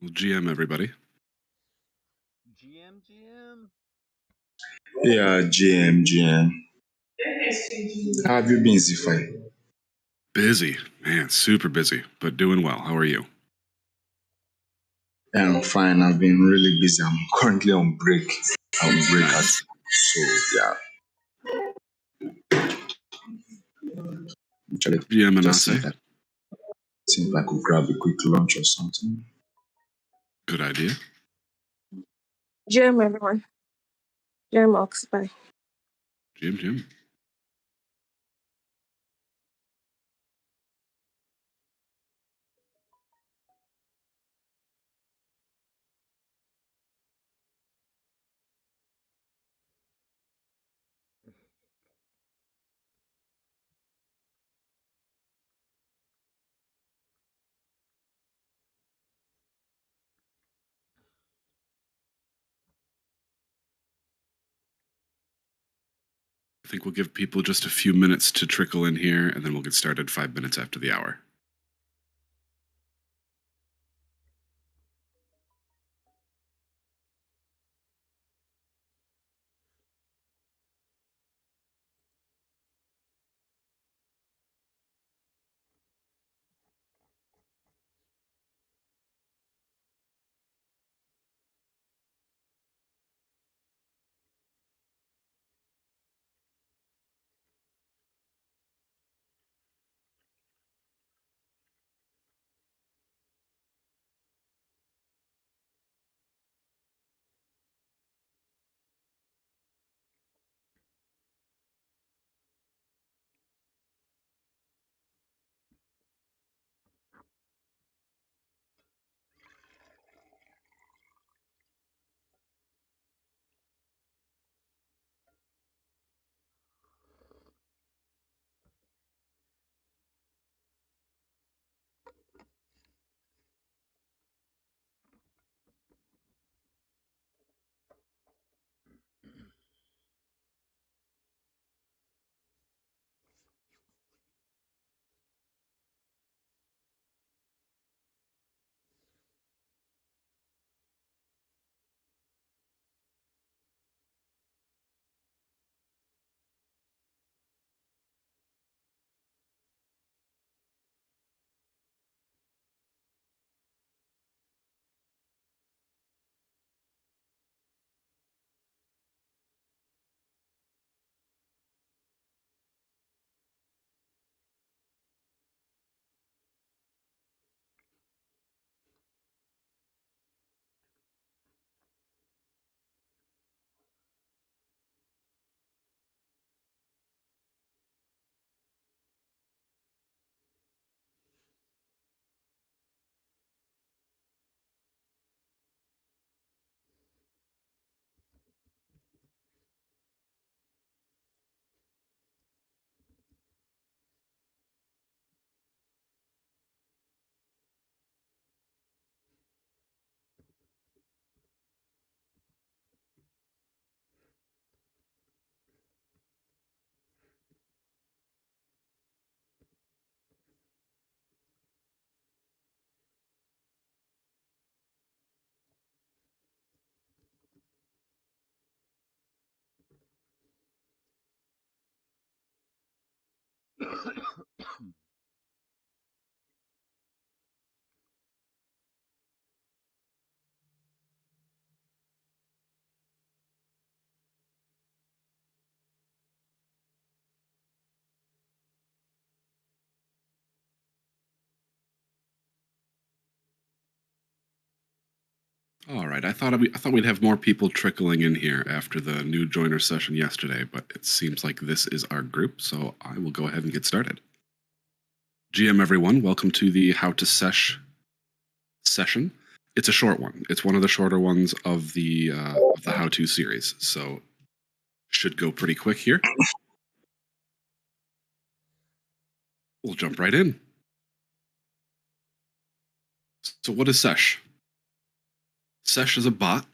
Well, GM, everybody. GM. Yeah, GM. How have you been, Zifai? Busy. Man, super busy, but doing well. How are you? Yeah, I'm fine. I've been really busy. I'm currently on break. Nice. So, yeah. Actually, GM and just Ase. see if I could grab a quick lunch or something. Good idea. GM, everyone. GM Ox, bye. Jim. I think we'll give people just a few minutes to trickle in here, and then we'll get started 5 minutes after the hour. All right. I thought we'd have more people trickling in here after the new joiner session yesterday, but it seems like this is our group, so I will go ahead and get started. GM, everyone, welcome to the How to Sesh session. It's a short one. It's one of the shorter ones of the how-to series, so should go pretty quick here. We'll jump right in. So what is Sesh? Sesh is a bot.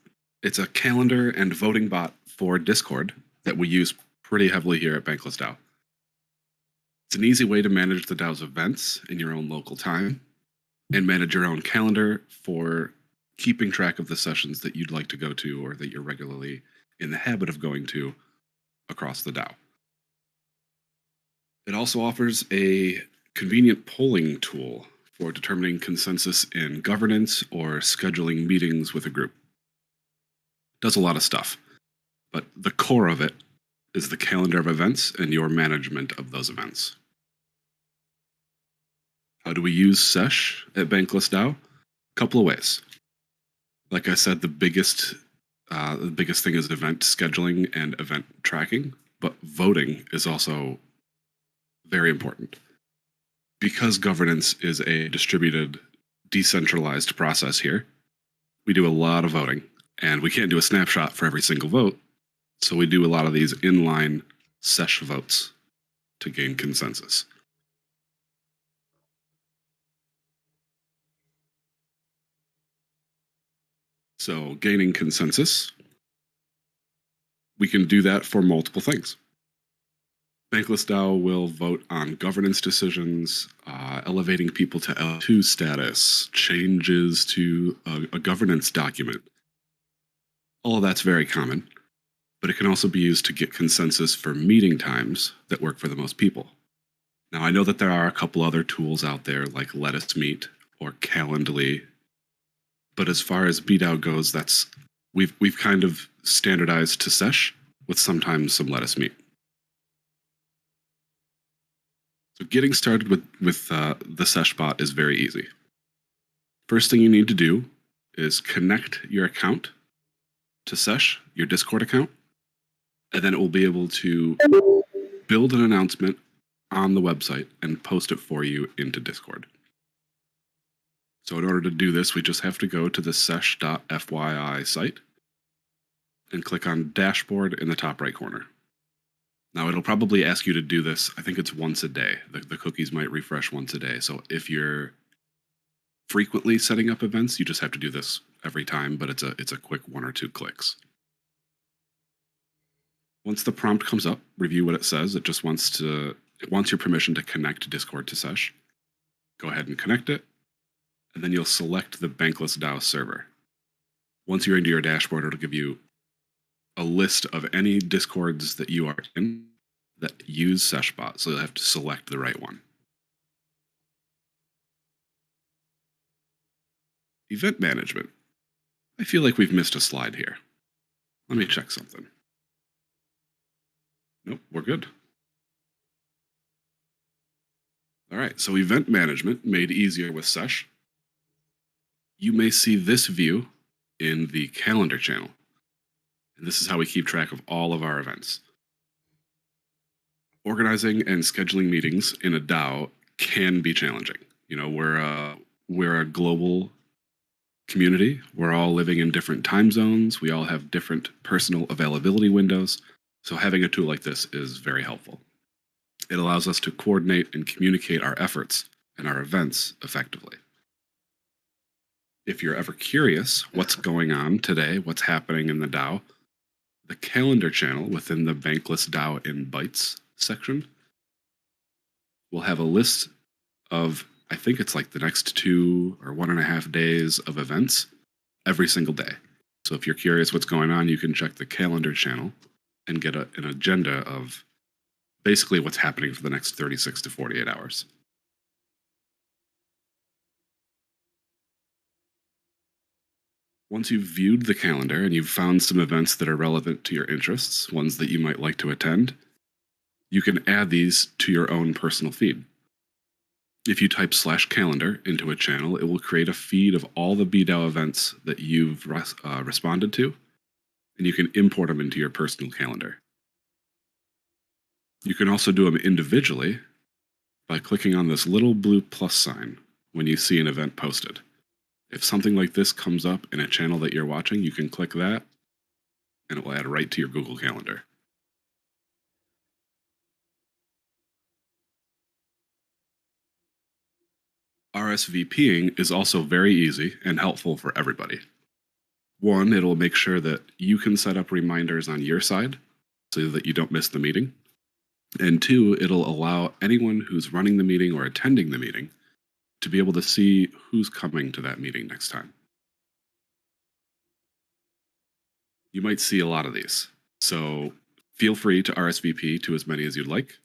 It's a calendar and voting bot for Discord that we use pretty heavily here at BanklessDAO. It's an easy way to manage the DAO's events in your own local time and manage your own calendar for keeping track of the sessions that you'd like to go to or that you're regularly in the habit of going to across the DAO. It also offers a convenient polling tool for determining consensus in governance or scheduling meetings with a group. It does a lot of stuff, but the core of it is the calendar of events and your management of those events. How do we use Shesh at BanklessDAO? A couple of ways. Like I said, the biggest thing is event scheduling and event tracking, but voting is also very important. Because governance is a distributed, decentralized process here, we do a lot of voting, and we can't do a snapshot for every single vote, so we do a lot of these inline Shesh votes to gain consensus. So gaining consensus, we can do that for multiple things. BanklessDAO will vote on governance decisions, elevating people to L2 status, changes to a governance document. All of that's very common, but it can also be used to get consensus for meeting times that work for the most people. Now, I know that there are a couple other tools out there like Let Us Meet or Calendly, but as far as BDAO goes, we've kind of standardized to Shesh with sometimes some Let Us Meet. So getting started with the Shesh bot is very easy. First thing you need to do is connect your account to Shesh, your Discord account, and then it will be able to build an announcement on the website and post it for you into Discord. So in order to do this, we just have to go to the shesh.fyi site and click on Dashboard in the top right corner. Now, it'll probably ask you to do this. I think it's once a day. The cookies might refresh once a day. So if you're frequently setting up events, you just have to do this every time, but it's a quick 1 or 2 clicks. Once the prompt comes up, review what it says. It wants your permission to connect Discord to Shesh. Go ahead and connect it, and then you'll select the BanklessDAO server. Once you're into your dashboard, it'll give you a list of any Discords that you are in that use SheshBot, so you'll have to select the right one. Event management. I feel like we've missed a slide here. Let me check something. Nope, we're good. All right, so event management made easier with Shesh. You may see this view in the calendar channel. And this is how we keep track of all of our events. Organizing and scheduling meetings in a DAO can be challenging. You know, we're a global community. We're all living in different time zones. We all have different personal availability windows. So having a tool like this is very helpful. It allows us to coordinate and communicate our efforts and our events effectively. If you're ever curious what's going on today, what's happening in the DAO, the calendar channel within the BanklessDAO in Bytes section will have a list of, I think it's like the next 2 or 1.5 days of events every single day. So if you're curious what's going on, you can check the calendar channel and get an agenda of basically what's happening for the next 36 to 48 hours. Once you've viewed the calendar and you've found some events that are relevant to your interests, ones that you might like to attend, you can add these to your own personal feed. If you type /calendar into a channel, it will create a feed of all the BDAO events that you've responded to, and you can import them into your personal calendar. You can also do them individually by clicking on this little blue plus sign when you see an event posted. If something like this comes up in a channel that you're watching, you can click that, and it will add right to your Google Calendar. RSVPing is also very easy and helpful for everybody. One, it'll make sure that you can set up reminders on your side so that you don't miss the meeting. And 2, it'll allow anyone who's running the meeting or attending the meeting to be able to see who's coming to that meeting next time. You might see a lot of these, so feel free to RSVP to as many as you'd like.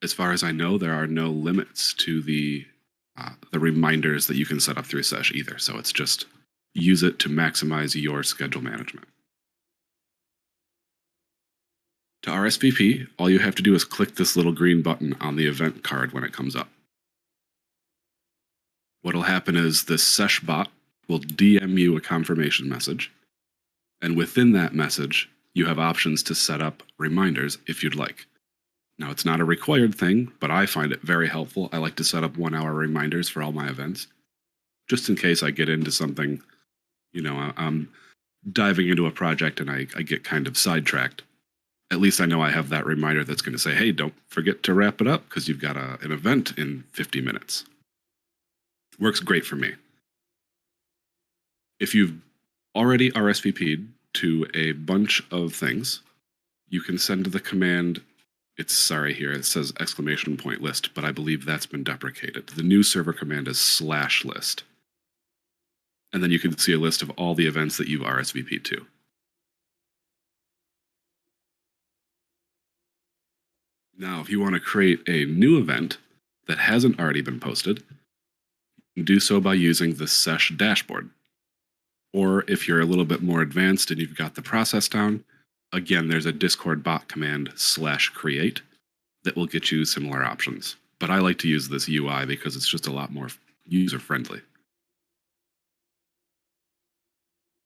As far as I know, there are no limits to the reminders that you can set up through Shesh either, so it's just use it to maximize your schedule management. To RSVP, all you have to do is click this little green button on the event card when it comes up. What'll happen is this Shesh bot will DM you a confirmation message, and within that message, you have options to set up reminders if you'd like. Now, it's not a required thing, but I find it very helpful. I like to set up 1 hour reminders for all my events, just in case I get into something, I'm diving into a project and I get kind of sidetracked. At least I know I have that reminder that's going to say, hey, don't forget to wrap it up because you've got an event in 50 minutes. Works great for me. If you've already RSVP'd to a bunch of things, you can send the command, it says !list, but I believe that's been deprecated. The new server command is /list. And then you can see a list of all the events that you've RSVP'd to. Now, if you want to create a new event that hasn't already been posted, you can do so by using the Shesh dashboard. Or if you're a little bit more advanced and you've got the process down, again, there's a Discord bot command /create that will get you similar options. But I like to use this UI because it's just a lot more user-friendly.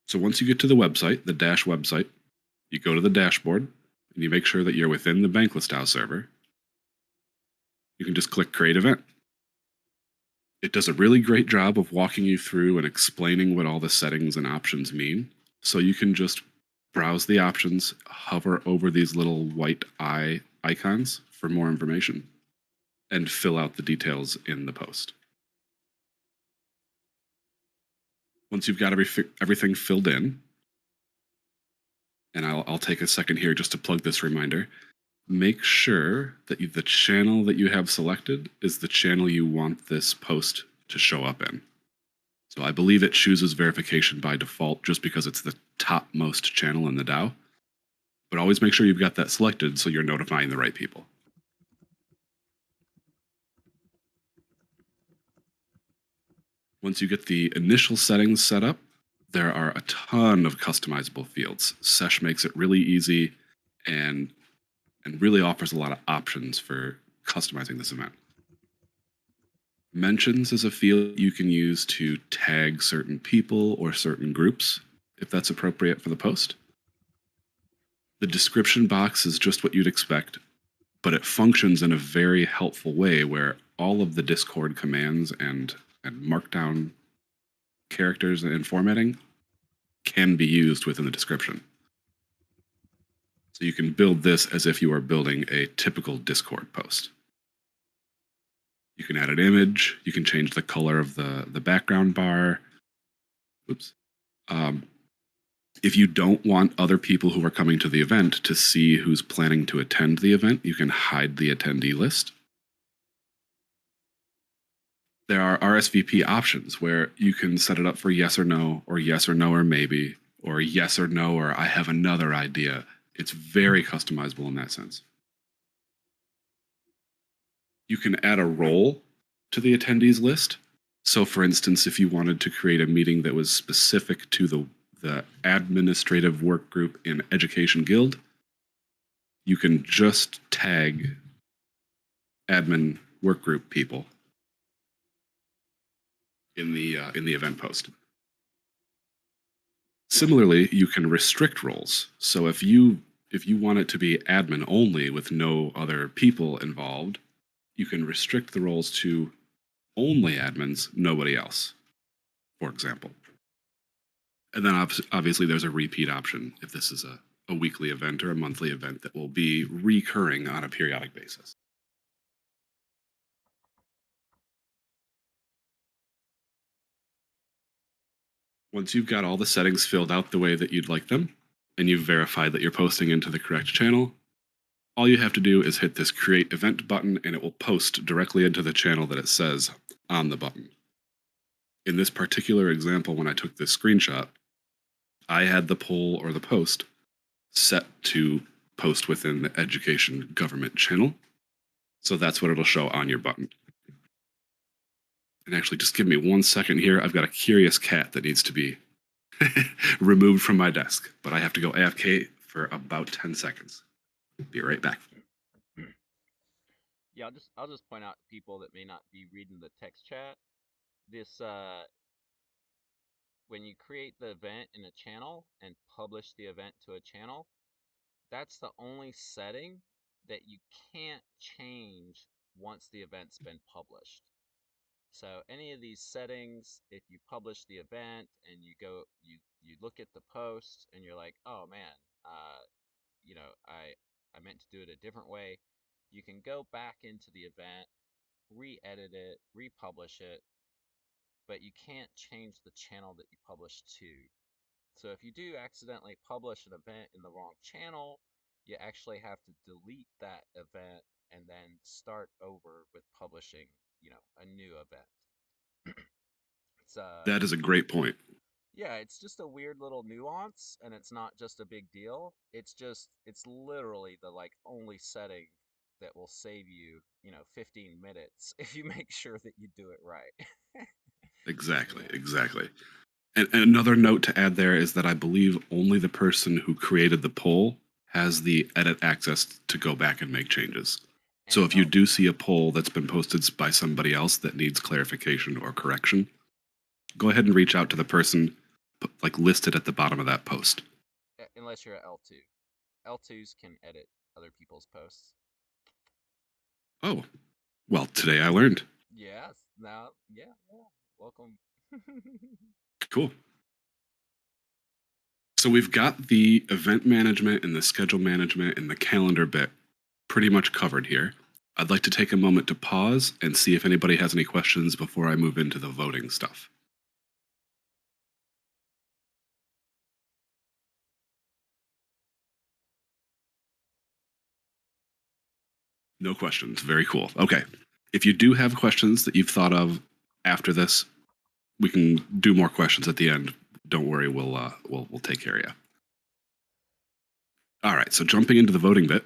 So once you get to the website, the Dash website, you go to the dashboard and you make sure that you're within the BanklessDAO server. You can just click Create Event. It does a really great job of walking you through and explaining what all the settings and options mean. So you can just browse the options, hover over these little white eye icons for more information, and fill out the details in the post. Once you've got everything filled in, and I'll take a second here just to plug this reminder, make sure that the channel that you have selected is the channel you want this post to show up in. So I believe it chooses verification by default just because it's the topmost channel in the DAO. But always make sure you've got that selected so you're notifying the right people. Once you get the initial settings set up, there are a ton of customizable fields. Shesh makes it really easy and really offers a lot of options for customizing this event. Mentions is a field you can use to tag certain people or certain groups, if that's appropriate for the post. The description box is just what you'd expect, but it functions in a very helpful way where all of the Discord commands and markdown characters and formatting can be used within the description. So you can build this as if you are building a typical Discord post. You can add an image. You can change the color of the background bar. Oops. If you don't want other people who are coming to the event to see who's planning to attend the event, you can hide the attendee list. There are RSVP options where you can set it up for yes or no or maybe, or yes or no, or I have another idea. It's very customizable in that sense. You can add a role to the attendees list. So for instance, if you wanted to create a meeting that was specific to the administrative work group in Education Guild, you can just tag admin work group people in the event post. Similarly, you can restrict roles. So if you want it to be admin only with no other people involved, you can restrict the roles to only admins, nobody else, for example. And then obviously there's a repeat option if this is a weekly event or a monthly event that will be recurring on a periodic basis. Once you've got all the settings filled out the way that you'd like them, and you've verified that you're posting into the correct channel, all you have to do is hit this Create Event button, and it will post directly into the channel that it says on the button. In this particular example, when I took this screenshot, I had the poll or the post set to post within the education government channel. So that's what it'll show on your button. And actually, just give me 1 second here. I've got a curious cat that needs to be removed from my desk, but I have to go AFK for about 10 seconds. Be right back. Yeah, I'll just point out to people that may not be reading the text chat. This when you create the event in a channel and publish the event to a channel, that's the only setting that you can't change once the event's been published. So any of these settings, if you publish the event and you look at the post and you're like, oh man, I meant to do it a different way, you can go back into the event, re-edit it, republish it, but you can't change the channel that you publish to. So if you do accidentally publish an event in the wrong channel, you actually have to delete that event and then start over with publishing, a new event. That is a great point. Yeah, it's just a weird little nuance, and it's not just a big deal. It's literally the only setting that will save you, 15 minutes if you make sure that you do it right. Exactly. And another note to add there is that I believe only the person who created the poll has the edit access to go back and make changes. So if you do see a poll that's been posted by somebody else that needs clarification or correction, go ahead and reach out to the person listed at the bottom of that post. Unless you're a L2. L2s can edit other people's posts. Oh, well, today I learned. Yes. Now, yeah. Welcome. Cool. So we've got the event management and the schedule management and the calendar bit pretty much covered here. I'd like to take a moment to pause and see if anybody has any questions before I move into the voting stuff. No questions. Very cool. Okay. If you do have questions that you've thought of after this, we can do more questions at the end. Don't worry, we'll take care of you. All right, so jumping into the voting bit.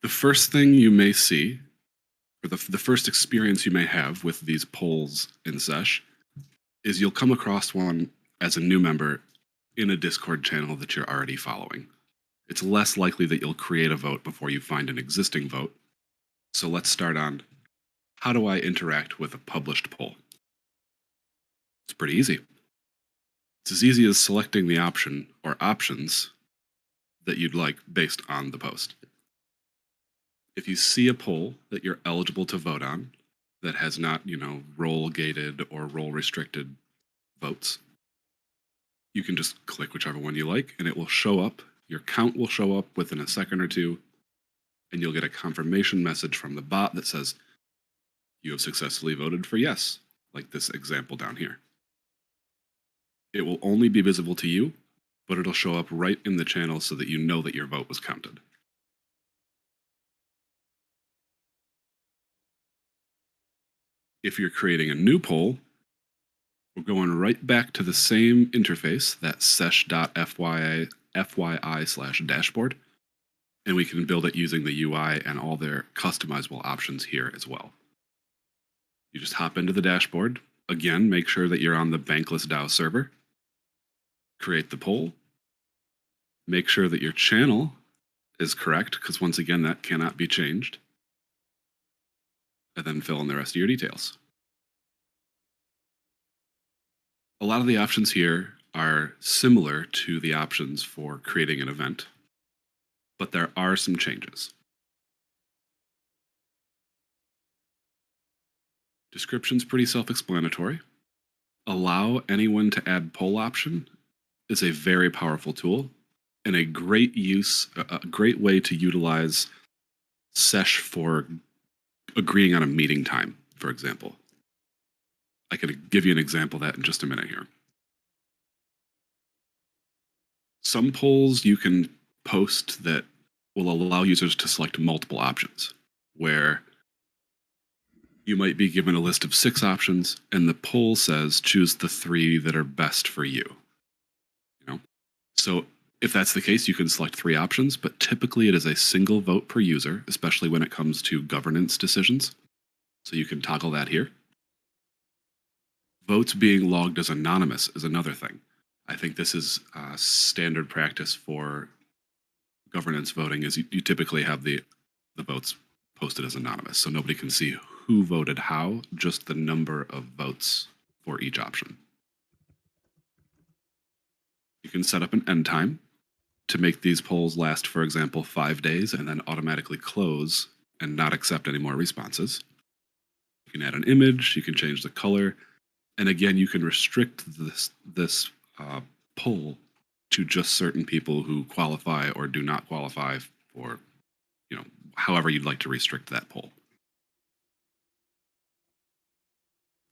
The first thing you may see, or the first experience you may have with these polls in Shesh, is you'll come across one as a new member in a Discord channel that you're already following. It's less likely that you'll create a vote before you find an existing vote. So let's start on, how do I interact with a published poll? It's pretty easy. It's as easy as selecting the option or options that you'd like based on the post. If you see a poll that you're eligible to vote on that has not, role gated or role restricted votes, you can just click whichever one you like and it will show up. Your count will show up within a second or two, and you'll get a confirmation message from the bot that says, you have successfully voted for yes, like this example down here. It will only be visible to you, but it'll show up right in the channel so that you know that your vote was counted. If you're creating a new poll, we're going right back to the same interface, that sesh.fyi/dashboard, and we can build it using the UI and all their customizable options here as well. You just hop into the dashboard. Again, make sure that you're on the BanklessDAO server. Create the poll. Make sure that your channel is correct, because once again, that cannot be changed. And then fill in the rest of your details. A lot of the options here are similar to the options for creating an event, but there are some changes. Description's pretty self-explanatory. Allow anyone to add poll option is a very powerful tool and a great way to utilize Shesh for agreeing on a meeting time, for example. I could give you an example of that in just a minute here. Some polls you can post that will allow users to select multiple options, where you might be given a list of 6 options and the poll says choose the 3 that are best for you. So if that's the case, you can select 3 options, but typically it is a single vote per user, especially when it comes to governance decisions. So you can toggle that here. Votes being logged as anonymous is another thing. I think this is standard practice for governance voting is you typically have the votes posted as anonymous, so nobody can see who voted how, just the number of votes for each option. You can set up an end time to make these polls last, for example, 5 days and then automatically close and not accept any more responses. You can add an image, you can change the color, and again, you can restrict this poll to just certain people who qualify or do not qualify for, however you'd like to restrict that poll.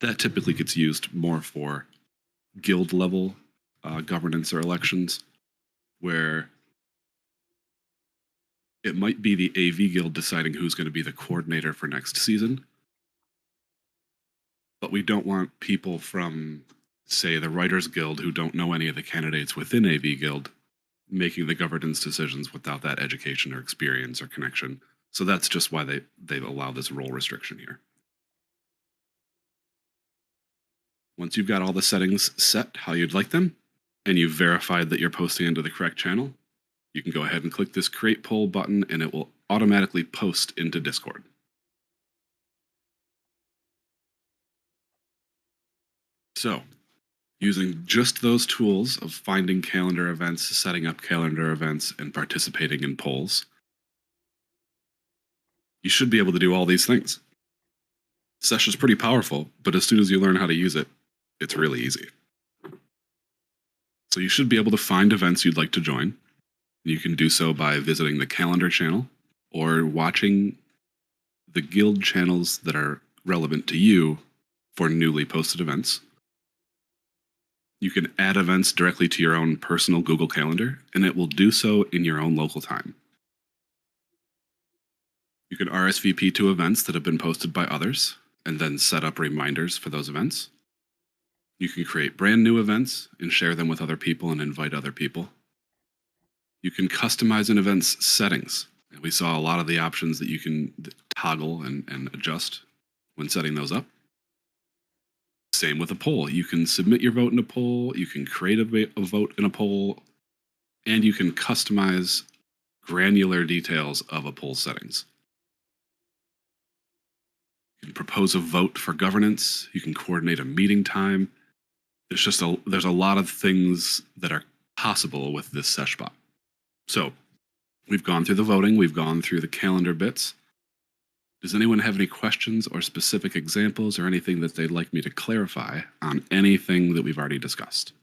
That typically gets used more for guild level governance or elections, where it might be the AV guild deciding who's going to be the coordinator for next season. But we don't want people from, say, the Writers Guild who don't know any of the candidates within AV Guild making the governance decisions without that education or experience or connection. So that's just why they allow this role restriction here. Once you've got all the settings set how you'd like them, and you've verified that you're posting into the correct channel, you can go ahead and click this Create Poll button, and it will automatically post into Discord. So, using just those tools of finding calendar events, setting up calendar events, and participating in polls, you should be able to do all these things. Shesh is pretty powerful, but as soon as you learn how to use it, it's really easy. So you should be able to find events you'd like to join. You can do so by visiting the calendar channel or watching the guild channels that are relevant to you for newly posted events. You can add events directly to your own personal Google Calendar, and it will do so in your own local time. You can RSVP to events that have been posted by others, and then set up reminders for those events. You can create brand new events and share them with other people and invite other people. You can customize an event's settings. And we saw a lot of the options that you can toggle and adjust when setting those up. Same with a poll. You can submit your vote in a poll, you can create a vote in a poll, and you can customize granular details of a poll settings. You can propose a vote for governance, you can coordinate a meeting time. There's a lot of things that are possible with this Seshbot. So we've gone through the voting, we've gone through the calendar bits. Does anyone have any questions or specific examples or anything that they'd like me to clarify on anything that we've already discussed?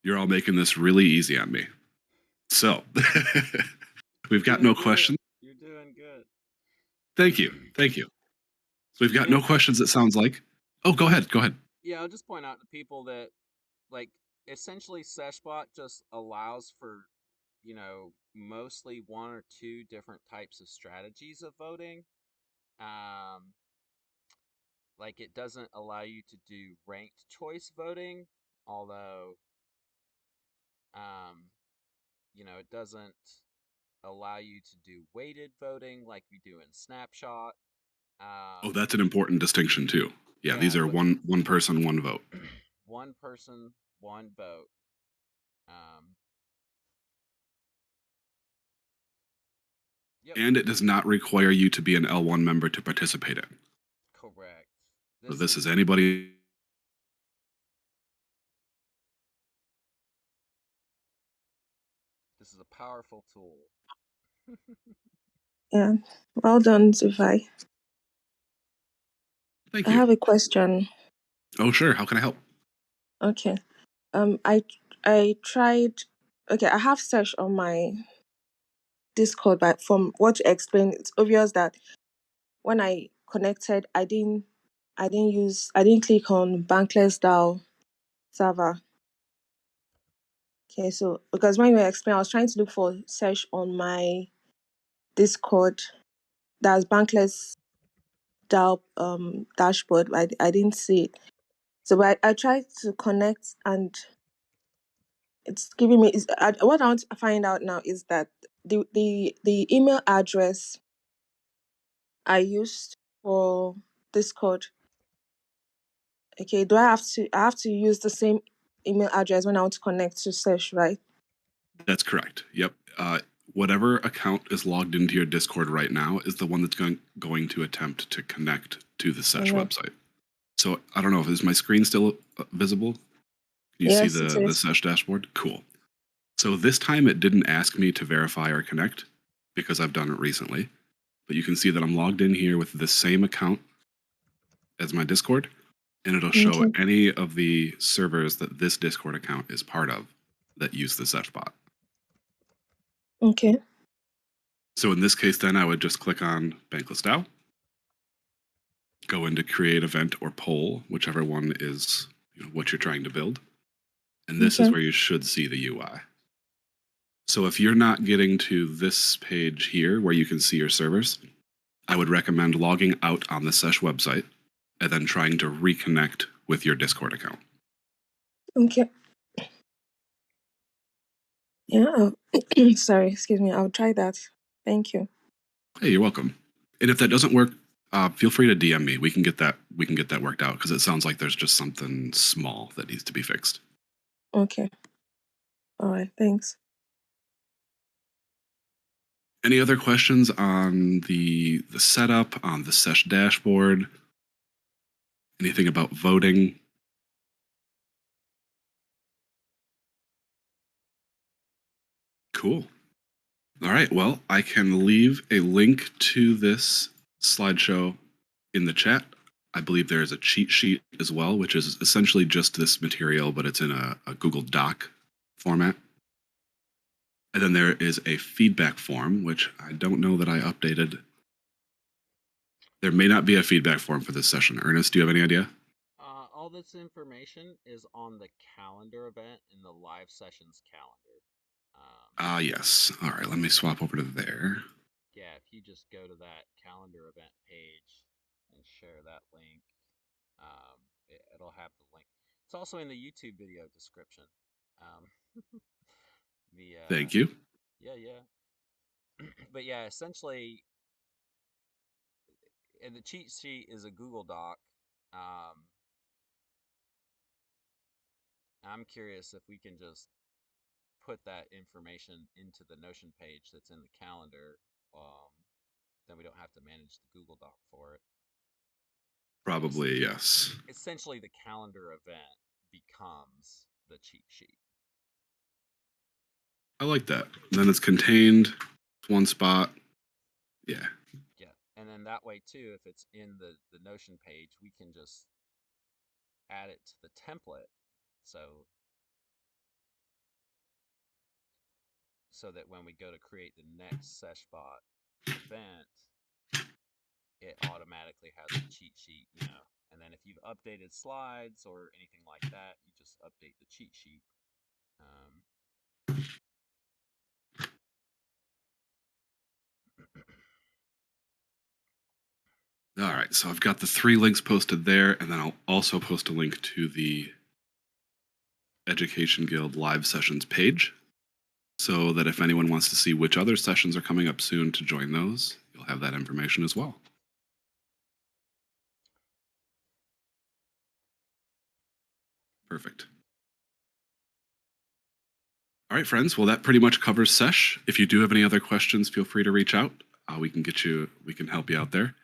You're all making this really easy on me. So we've got no questions. You're doing good. Thank you. Thank you. So we've got no questions, it sounds like. Oh, go ahead. Go ahead. Yeah, I'll just point out to people that, like, essentially Seshbot just allows for, mostly 1 or 2 different types of strategies of voting. Like, it doesn't allow you to do ranked choice voting, although, it doesn't allow you to do weighted voting like we do in Snapshot. Oh, that's an important distinction too. Yeah, these are one person, one vote. One person, one vote. Yep. And it does not require you to be an L1 member to participate in. Correct. So this is anybody. This is a powerful tool. Yeah. Well done, Zufai. Thank you. I have a question. Oh, sure. How can I help? Okay. I tried. Okay, I have Shesh on my Discord, but from what you explained, it's obvious that when I connected, I didn't click on BanklessDAO server. Okay, so because when you were explaining, I was trying to look for Shesh on my Discord. That's Bankless DAO dashboard. I didn't see it. So I tried to connect and it's giving me what I want to find out now is that the email address I used for Discord. Okay, do I have to use the same email address when I want to connect to Shesh, right? That's correct. Yep. Whatever account is logged into your Discord right now is the one that's going to attempt to connect to the Shesh website. So I don't know, is my screen still visible? Can you see Yes, the it is. Shesh dashboard? Cool. So this time it didn't ask me to verify or connect because I've done it recently. But you can see that I'm logged in here with the same account as my Discord, and it'll show Okay. any of the servers that this Discord account is part of that use the Shesh bot. Okay. So in this case, then I would just click on BanklessDAO, go into create event or poll, whichever one is what you're trying to build. And this is Okay. where you should see the UI. So if you're not getting to this page here where you can see your servers, I would recommend logging out on the Shesh website and then trying to reconnect with your Discord account. Okay. Yeah. Sorry, excuse me. I'll try that. Thank you. Hey, you're welcome. And if that doesn't work, feel free to DM me. We can get that worked out because it sounds like there's just something small that needs to be fixed. Okay. All right. Thanks. Any other questions on the setup, on the Shesh dashboard? Anything about voting? Cool. All right. Well, I can leave a link to this slideshow in the chat. I believe there is a cheat sheet as well, which is essentially just this material, but it's in a Google Doc format. And then there is a feedback form, which I don't know that I updated. There may not be a feedback form for this session. Ernest, do you have any idea? All this information is on the calendar event in the live sessions calendar. Yes. All right, let me swap over to there. Yeah, if you just go to that calendar event page and share that link, it'll have the link. It's also in the YouTube video description. Thank you. Yeah. But yeah, essentially, and the cheat sheet is a Google Doc. I'm curious if we can just put that information into the Notion page that's in the calendar. Then we don't have to manage the Google Doc for it. Probably, yes. Essentially, the calendar event becomes the cheat sheet. I like that. Then it's contained, one spot. Yeah. Yeah, and then that way too, if it's in the Notion page, we can just add it to the template, so that when we go to create the next SeshBot event, it automatically has the cheat sheet, and then if you've updated slides or anything like that, you just update the cheat sheet. All right, so I've got the 3 links posted there, and then I'll also post a link to the Education Guild live sessions page, so that if anyone wants to see which other sessions are coming up soon to join those, you'll have that information as well. Perfect. All right, friends. Well, that pretty much covers Shesh. If you do have any other questions, feel free to reach out. We can help you out there.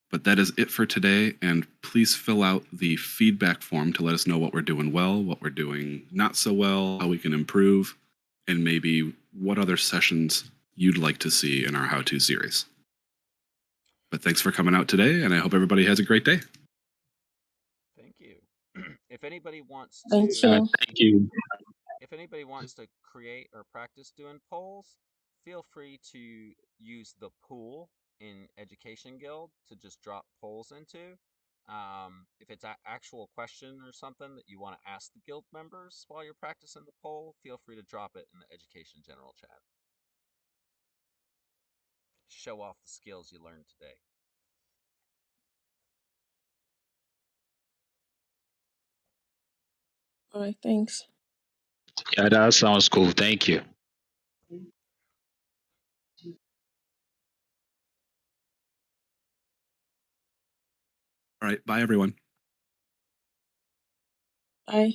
But that is it for today. And please fill out the feedback form to let us know what we're doing well, what we're doing not so well, how we can improve, and maybe what other sessions you'd like to see in our how-to series. But thanks for coming out today, and I hope everybody has a great day. Thank you. If anybody wants Thank to, you. Thank you. if anybody wants to create or practice doing polls, feel free to use the pool in Education Guild to just drop polls into. If it's an actual question or something that you want to ask the guild members while you're practicing the poll, feel free to drop it in the Education General chat. show off the skills you learned today. All right, thanks. Yeah, that sounds cool. Thank you. All right, bye everyone. Bye.